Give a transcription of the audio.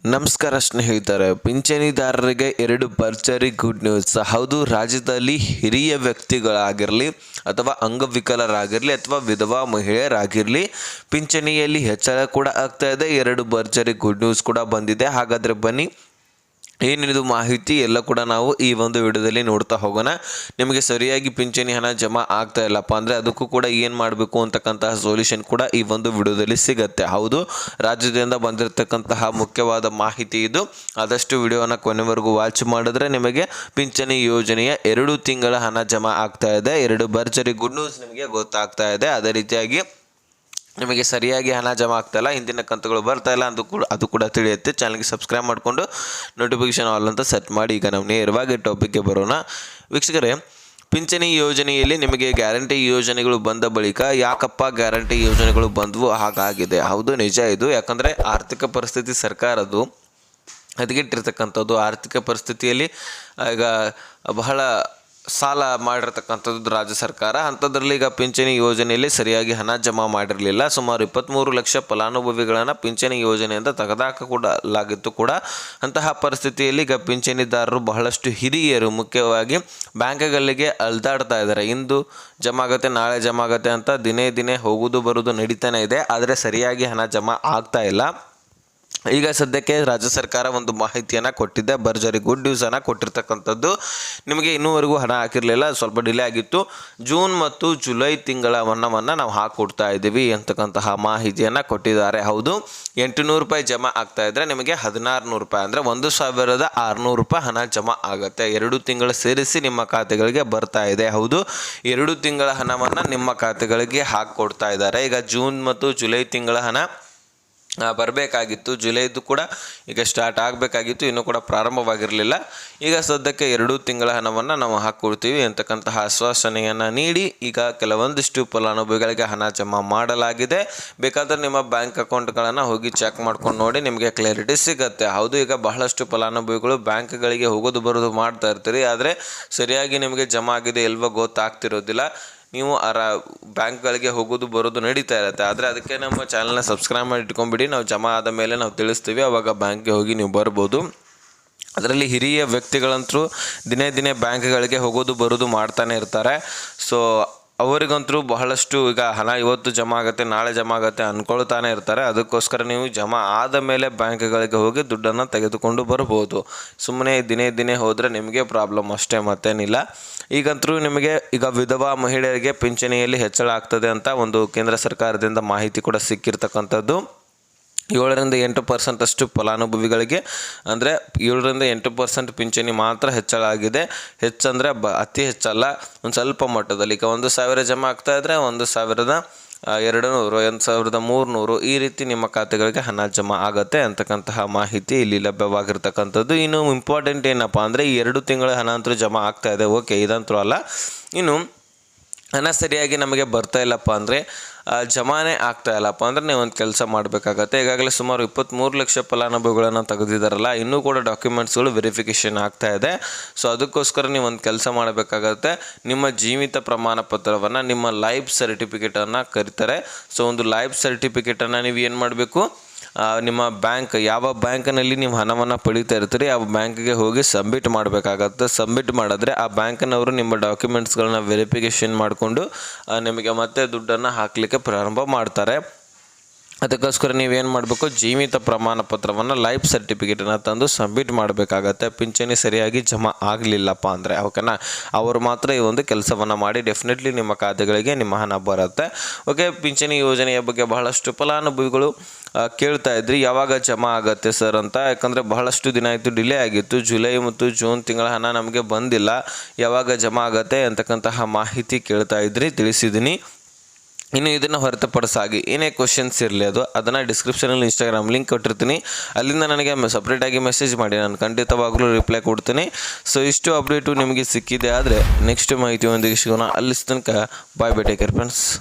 ನಮಸ್ಕಾರ ಸ್ನೇಹಿತರೆ, ಪಿಂಚಣಿದಾರರಿಗೆ 2 ಭರ್ಜರಿ ಗುಡ್ ನ್ಯೂಸ್. ಹೌದು, ರಾಜ್ಯದಲ್ಲಿ ಹಿರಿಯ ವ್ಯಕ್ತಿಗಳಾಗಿರಲಿ ಅಥವಾ ಅಂಗವಿಕಲರಾಗಿರಲಿ ಅಥವಾ ವಿಧವಾ ಮಹಿಳೆಯರಾಗಿರಲಿ ಪಿಂಚಣಿಯಲ್ಲಿ ಹೆಚ್ಚಳ ಕೂಡ ಆಗ್ತಾ ಇದೆ. 2 ಭರ್ಜರಿ ಗುಡ್ ನ್ಯೂಸ್ ಕೂಡ ಬಂದಿದೆ. ಹಾಗಾದರೆ ಬನ್ನಿ, ಏನಿದು ಮಾಹಿತಿ ಎಲ್ಲ ಕೂಡ ನಾವು ಈ ಒಂದು ವಿಡಿಯೋದಲ್ಲಿ ನೋಡ್ತಾ ಹೋಗೋಣ. ನಿಮಗೆ ಸರಿಯಾಗಿ ಪಿಂಚಣಿ ಹಣ ಜಮಾ ಆಗ್ತಾ ಇಲ್ಲಪ್ಪ ಅಂದರೆ ಅದಕ್ಕೂ ಕೂಡ ಏನು ಮಾಡಬೇಕು ಅಂತಕ್ಕಂತಹ ಸೊಲ್ಯೂಷನ್ ಕೂಡ ಈ ಒಂದು ವಿಡಿಯೋದಲ್ಲಿ ಸಿಗುತ್ತೆ. ಹೌದು, ರಾಜ್ಯದಿಂದ ಬಂದಿರತಕ್ಕಂತಹ ಮುಖ್ಯವಾದ ಮಾಹಿತಿ ಇದು. ಆದಷ್ಟು ವಿಡಿಯೋನ ಕೊನೆವರೆಗೂ ವಾಚ್ ಮಾಡಿದ್ರೆ ನಿಮಗೆ ಪಿಂಚಣಿ ಯೋಜನೆಯ 2 ತಿಂಗಳ ಹಣ ಜಮಾ ಆಗ್ತಾ ಇದೆ. 2 ಭರ್ಜರಿ ಗುಡ್ ನ್ಯೂಸ್ ನಿಮಗೆ ಗೊತ್ತಾಗ್ತಾ ಇದೆ. ಅದೇ ರೀತಿಯಾಗಿ ನಿಮಗೆ ಸರಿಯಾಗಿ ಹಣ ಜಮಾ ಆಗ್ತಾಯಿಲ್ಲ, ಹಿಂದಿನ ಕಂತುಗಳು ಬರ್ತಾ ಇಲ್ಲ, ಅದು ಕೂಡ ತಿಳಿಯುತ್ತೆ. ಚಾನಲ್ಗೆ ಸಬ್ಸ್ಕ್ರೈಬ್ ಮಾಡಿಕೊಂಡು ನೋಟಿಫಿಕೇಶನ್ ಆಲ್ ಅಂತ ಸೆಟ್ ಮಾಡಿ. ಈಗ ನಾವು ನೇರವಾಗಿ ಟಾಪಿಕ್ಗೆ ಬರೋಣ. ವೀಕ್ಷಕರೇ, ಪಿಂಚಣಿ ಯೋಜನೆಯಲ್ಲಿ ನಿಮಗೆ ಗ್ಯಾರಂಟಿ ಯೋಜನೆಗಳು ಬಂದ ಬಳಿಕ ಯಾಕಪ್ಪ ಗ್ಯಾರಂಟಿ ಯೋಜನೆಗಳು ಬಂದವು ಹಾಗಾಗಿದೆ. ಹೌದು, ನಿಜ ಇದು. ಯಾಕಂದರೆ ಆರ್ಥಿಕ ಪರಿಸ್ಥಿತಿ ಸರ್ಕಾರದ್ದು ಹದಗೆಟ್ಟಿರ್ತಕ್ಕಂಥದ್ದು. ಆರ್ಥಿಕ ಪರಿಸ್ಥಿತಿಯಲ್ಲಿ ಈಗ ಬಹಳ ಸಾಲ ಮಾಡಿರ್ತಕ್ಕಂಥದ್ದು ರಾಜ್ಯ ಸರ್ಕಾರ. ಅಂಥದ್ರಲ್ಲಿ ಈಗ ಪಿಂಚಣಿ ಯೋಜನೆಯಲ್ಲಿ ಸರಿಯಾಗಿ ಹಣ ಜಮಾ ಮಾಡಿರಲಿಲ್ಲ. ಸುಮಾರು 23 ಲಕ್ಷ ಫಲಾನುಭವಿಗಳನ್ನು ಪಿಂಚಣಿ ಯೋಜನೆಯಿಂದ ತೆಗೆದುಹಾಕಲಾಗಿತ್ತು ಕೂಡ. ಅಂತಹ ಪರಿಸ್ಥಿತಿಯಲ್ಲಿ ಈಗ ಪಿಂಚಣಿದಾರರು ಬಹಳಷ್ಟು ಹಿರಿಯರು ಮುಖ್ಯವಾಗಿ ಬ್ಯಾಂಕ್ಗಳಿಗೆ ಅಲ್ದಾಡ್ತಾ ಇದ್ದಾರೆ. ಇಂದು ಜಮಾ ಆಗುತ್ತೆ, ನಾಳೆ ಜಮಾ ಆಗುತ್ತೆ ಅಂತ ದಿನೇ ಹೋಗೋದು ಬರೋದು ನಡೀತಾನೆ ಇದೆ. ಆದರೆ ಸರಿಯಾಗಿ ಹಣ ಜಮಾ ಆಗ್ತಾ ಇಲ್ಲ. ಈಗ ಸದ್ಯಕ್ಕೆ ರಾಜ್ಯ ಸರ್ಕಾರ ಒಂದು ಮಾಹಿತಿಯನ್ನು ಕೊಟ್ಟಿದೆ, ಭರ್ಜರಿ ಗುಡ್ ನ್ಯೂಸನ್ನು ಕೊಟ್ಟಿರ್ತಕ್ಕಂಥದ್ದು. ನಿಮಗೆ ಇನ್ನೂವರೆಗೂ ಹಣ ಹಾಕಿರಲಿಲ್ಲ, ಸ್ವಲ್ಪ ಡಿಲೇ ಆಗಿತ್ತು. ಜೂನ್ ಮತ್ತು ಜುಲೈ ತಿಂಗಳ ಹಣವನ್ನು ನಾವು ಹಾಕಿಕೊಡ್ತಾ ಇದ್ದೀವಿ ಅಂತಕ್ಕಂತಹ ಮಾಹಿತಿಯನ್ನು ಕೊಟ್ಟಿದ್ದಾರೆ. ಹೌದು, 800 ರೂಪಾಯಿ ಜಮಾ ಆಗ್ತಾ ಇದ್ದರೆ ನಿಮಗೆ 1600 ರೂಪಾಯಿ ಅಂದರೆ 1600 ರೂಪಾಯಿ ಹಣ ಜಮಾ ಆಗುತ್ತೆ. 2 ತಿಂಗಳು ಸೇರಿಸಿ ನಿಮ್ಮ ಖಾತೆಗಳಿಗೆ ಬರ್ತಾ ಇದೆ. ಹೌದು, 2 ತಿಂಗಳ ಹಣವನ್ನು ನಿಮ್ಮ ಖಾತೆಗಳಿಗೆ ಹಾಕಿಕೊಡ್ತಾ ಇದ್ದಾರೆ. ಈಗ ಜೂನ್ ಮತ್ತು ಜುಲೈ ತಿಂಗಳ ಹಣ ಬರಬೇಕಾಗಿತ್ತು. ಜುಲೈದು ಕೂಡ ಈಗ ಸ್ಟಾರ್ಟ್ ಆಗಬೇಕಾಗಿತ್ತು, ಇನ್ನೂ ಕೂಡ ಪ್ರಾರಂಭವಾಗಿರಲಿಲ್ಲ. ಈಗ ಸದ್ಯಕ್ಕೆ 2 ತಿಂಗಳ ಹಣವನ್ನು ನಾವು ಹಾಕ್ಕೊಡ್ತೀವಿ ಅಂತಕ್ಕಂತಹ ಆಶ್ವಾಸನೆಯನ್ನು ನೀಡಿ ಈಗ ಕೆಲವೊಂದಿಷ್ಟು ಫಲಾನುಭವಿಗಳಿಗೆ ಹಣ ಜಮಾ ಮಾಡಲಾಗಿದೆ. ಬೇಕಾದರೆ ನಿಮ್ಮ ಬ್ಯಾಂಕ್ ಅಕೌಂಟ್ಗಳನ್ನು ಹೋಗಿ ಚೆಕ್ ಮಾಡ್ಕೊಂಡು ನೋಡಿ, ನಿಮಗೆ ಕ್ಲಾರಿಟಿ ಸಿಗುತ್ತೆ. ಹೌದು, ಈಗ ಬಹಳಷ್ಟು ಫಲಾನುಭವಿಗಳು ಬ್ಯಾಂಕ್ಗಳಿಗೆ ಹೋಗೋದು ಬರೋದು ಮಾಡ್ತಾ ಇರ್ತೀರಿ, ಆದರೆ ಸರಿಯಾಗಿ ನಿಮಗೆ ಜಮಾ ಆಗಿದೆ ಇಲ್ವೋ ಗೊತ್ತಾಗ್ತಿರೋದಿಲ್ಲ. ನೀವು ಬ್ಯಾಂಕ್ಗಳಿಗೆ ಹೋಗೋದು ಬರೋದು ನಡೀತಾ ಇರುತ್ತೆ. ಆದರೆ ಅದಕ್ಕೆ ನಮ್ಮ ಚಾನಲ್ನ ಸಬ್ಸ್ಕ್ರೈಬ್ ಮಾಡಿ ಇಟ್ಕೊಂಡ್ಬಿಡಿ. ನಾವು ಜಮಾ ಆದ ಮೇಲೆ ನಾವು ತಿಳಿಸ್ತೀವಿ, ಆವಾಗ ಬ್ಯಾಂಕ್ಗೆ ಹೋಗಿ ನೀವು ಬರ್ಬೋದು. ಅದರಲ್ಲಿ ಹಿರಿಯ ವ್ಯಕ್ತಿಗಳಂತೂ ದಿನೇ ಬ್ಯಾಂಕ್ಗಳಿಗೆ ಹೋಗೋದು ಬರೋದು ಮಾಡ್ತಾನೆ ಇರ್ತಾರೆ. ಸೊ ಅವರಿಗಂತೂ ಬಹಳಷ್ಟು ಈಗ ಹಣ ಇವತ್ತು ಜಮಾ ಆಗುತ್ತೆ, ನಾಳೆ ಜಮಾ ಆಗುತ್ತೆ ಅಂದ್ಕೊಳ್ತಾನೆ ಇರ್ತಾರೆ. ಅದಕ್ಕೋಸ್ಕರ ನೀವು ಜಮಾ ಆದ ಮೇಲೆ ಬ್ಯಾಂಕ್ಗಳಿಗೆ ಹೋಗಿ ದುಡ್ಡನ್ನು ತೆಗೆದುಕೊಂಡು ಬರ್ಬೋದು. ಸುಮ್ಮನೆ ದಿನೇ ಹೋದರೆ ನಿಮಗೆ ಪ್ರಾಬ್ಲಮ್ ಅಷ್ಟೇ, ಮತ್ತೇನಿಲ್ಲ. ಈಗಂತೂ ನಿಮಗೆ ಈಗ ವಿಧವಾ ಮಹಿಳೆಯರಿಗೆ ಪಿಂಚಣಿಯಲ್ಲಿ ಹೆಚ್ಚಳ ಆಗ್ತದೆ ಅಂತ ಒಂದು ಕೇಂದ್ರ ಸರ್ಕಾರದಿಂದ ಮಾಹಿತಿ ಕೂಡ ಸಿಕ್ಕಿರ್ತಕ್ಕಂಥದ್ದು. 7-8% ಅಷ್ಟು ಫಲಾನುಭವಿಗಳಿಗೆ ಅಂದರೆ 7-8% ಪಿಂಚಣಿ ಮಾತ್ರ ಹೆಚ್ಚಳ ಆಗಿದೆ. ಹೆಚ್ಚಂದರೆ ಅತಿ ಹೆಚ್ಚಲ್ಲ, ಒಂದು ಸ್ವಲ್ಪ ಮಟ್ಟದಲ್ಲಿ. ಈಗ 1000 ಜಮಾ ಆಗ್ತಾ ಇದ್ದರೆ 1200, 1300 ಈ ರೀತಿ ನಿಮ್ಮ ಖಾತೆಗಳಿಗೆ ಹಣ ಜಮಾ ಆಗುತ್ತೆ ಅಂತಕ್ಕಂತಹ ಮಾಹಿತಿ ಇಲ್ಲಿ ಲಭ್ಯವಾಗಿರ್ತಕ್ಕಂಥದ್ದು. ಇನ್ನು ಇಂಪಾರ್ಟೆಂಟ್ ಏನಪ್ಪ ಅಂದರೆ ಈ 2 ತಿಂಗಳ ಹಣ ಅಂತೂ ಜಮಾ ಆಗ್ತಾ ಇದೆ, ಓಕೆ, ಇದಂತೂ ಅಲ್ಲ. ಇನ್ನು ಹಣ ಸರಿಯಾಗಿ ನಮಗೆ ಬರ್ತಾ ಇಲ್ಲಪ್ಪ ಅಂದರೆ ಜಮಾನೇ ಆಗ್ತಾ ಇಲ್ಲಪ್ಪ ಅಂದರೆ ನೀವು ಒಂದು ಕೆಲಸ ಮಾಡಬೇಕಾಗತ್ತೆ. ಈಗಾಗಲೇ ಸುಮಾರು 23 ಲಕ್ಷ ಫಲಾನುಭವಿಗಳನ್ನು ತೆಗೆದಿದ್ದಾರಲ್ಲ, ಇನ್ನೂ ಕೂಡ ಡಾಕ್ಯುಮೆಂಟ್ಸ್ಗಳು ವೆರಿಫಿಕೇಷನ್ ಆಗ್ತಾ ಇದೆ. ಸೊ ಅದಕ್ಕೋಸ್ಕರ ನೀವು ಒಂದು ಕೆಲಸ ಮಾಡಬೇಕಾಗತ್ತೆ. ನಿಮ್ಮ ಜೀವಿತ ಪ್ರಮಾಣ ಪತ್ರವನ್ನು, ನಿಮ್ಮ ಲೈಫ್ ಸರ್ಟಿಫಿಕೇಟನ್ನು ಕರೀತಾರೆ. ಸೊ ಒಂದು ಲೈಫ್ ಸರ್ಟಿಫಿಕೇಟನ್ನು ನೀವು ಏನು ಮಾಡಬೇಕು, ನಿಮ್ಮ ಬ್ಯಾಂಕ್ ಯಾವ ಬ್ಯಾಂಕ್ನಲ್ಲಿ ನೀವು ಹಣವನ್ನು ಪಡೀತಾ ಇರ್ತೀರಿ ಆ ಬ್ಯಾಂಕಿಗೆ ಹೋಗಿ ಸಬ್ಮಿಟ್ ಮಾಡಬೇಕಾಗತ್ತೆ. ಸಬ್ಮಿಟ್ ಮಾಡಿದ್ರೆ ಆ ಬ್ಯಾಂಕಿನವರು ನಿಮ್ಮ ಡಾಕ್ಯುಮೆಂಟ್ಸ್ಗಳನ್ನ ವೆರಿಫಿಕೇಷನ್ ಮಾಡಿಕೊಂಡು ನಿಮಗೆ ಮತ್ತೆ ದುಡ್ಡನ್ನು ಹಾಕಲಿಕ್ಕೆ ಪ್ರಾರಂಭ ಮಾಡ್ತಾರೆ. ಅದಕ್ಕೋಸ್ಕರ ನೀವೇನು ಮಾಡಬೇಕು, ಜೀವಿತ ಪ್ರಮಾಣ ಪತ್ರವನ್ನು, ಲೈಫ್ ಸರ್ಟಿಫಿಕೇಟನ್ನು ತಂದು ಸಬ್ಮಿಟ್ ಮಾಡಬೇಕಾಗತ್ತೆ. ಪಿಂಚಣಿ ಸರಿಯಾಗಿ ಜಮಾ ಆಗಲಿಲ್ಲಪ್ಪ ಅಂದರೆ, ಓಕೆನಾ, ಅವರು ಮಾತ್ರ ಈ ಒಂದು ಕೆಲಸವನ್ನು ಮಾಡಿ ಡೆಫಿನೆಟ್ಲಿ ನಿಮ್ಮ ಖಾತೆಗಳಿಗೆ ನಿಮ್ಮ ಹಣ ಬರುತ್ತೆ. ಓಕೆ, ಪಿಂಚಣಿ ಯೋಜನೆಯ ಬಗ್ಗೆ ಬಹಳಷ್ಟು ಫಲಾನುಭವಿಗಳು ಕೇಳ್ತಾ ಇದ್ರಿ, ಯಾವಾಗ ಜಮಾ ಆಗುತ್ತೆ ಸರ್ ಅಂತ. ಯಾಕಂದರೆ ಬಹಳಷ್ಟು ದಿನ ಆಯಿತು, ಡಿಲೇ ಆಗಿತ್ತು. ಜುಲೈ ಮತ್ತು ಜೂನ್ ತಿಂಗಳ ಹಣ ನಮಗೆ ಬಂದಿಲ್ಲ, ಯಾವಾಗ ಜಮಾ ಆಗುತ್ತೆ ಅಂತಕ್ಕಂತಹ ಮಾಹಿತಿ ಕೇಳ್ತಾ ಇದ್ರಿ, ತಿಳಿಸಿದ್ದೀನಿ. ಇನ್ನು ಇದನ್ನು ಹೊರತುಪಡಿಸಾಗಿ ಏನೇ ಕ್ವಶನ್ಸ್ ಇರಲಿ ಅದನ್ನು ಡಿಸ್ಕ್ರಿಪ್ಷನಲ್ಲಿ ಇನ್ಸ್ಟಾಗ್ರಾಮ್ ಲಿಂಕ್ ಕೊಟ್ಟಿರ್ತೀನಿ, ಅಲ್ಲಿಂದ ನನಗೆ ಸಪ್ರೇಟಾಗಿ ಮೆಸೇಜ್ ಮಾಡಿ, ನಾನು ಖಂಡಿತವಾಗಲೂ ರಿಪ್ಲೈ ಕೊಡ್ತೀನಿ. ಸೊ ಇಷ್ಟು ಅಪ್ಡೇಟು ನಿಮಗೆ ಸಿಕ್ಕಿದೆ. ಆದರೆ ನೆಕ್ಸ್ಟ್ ಮಾಹಿತಿಯೊಂದಿಗೆ ಸಿಗೋಣ. ಅಲ್ಲಿ ತನಕ ಬಾಯ್, ಟೇಕ್ ಕೇರ್ ಫ್ರೆಂಡ್ಸ್.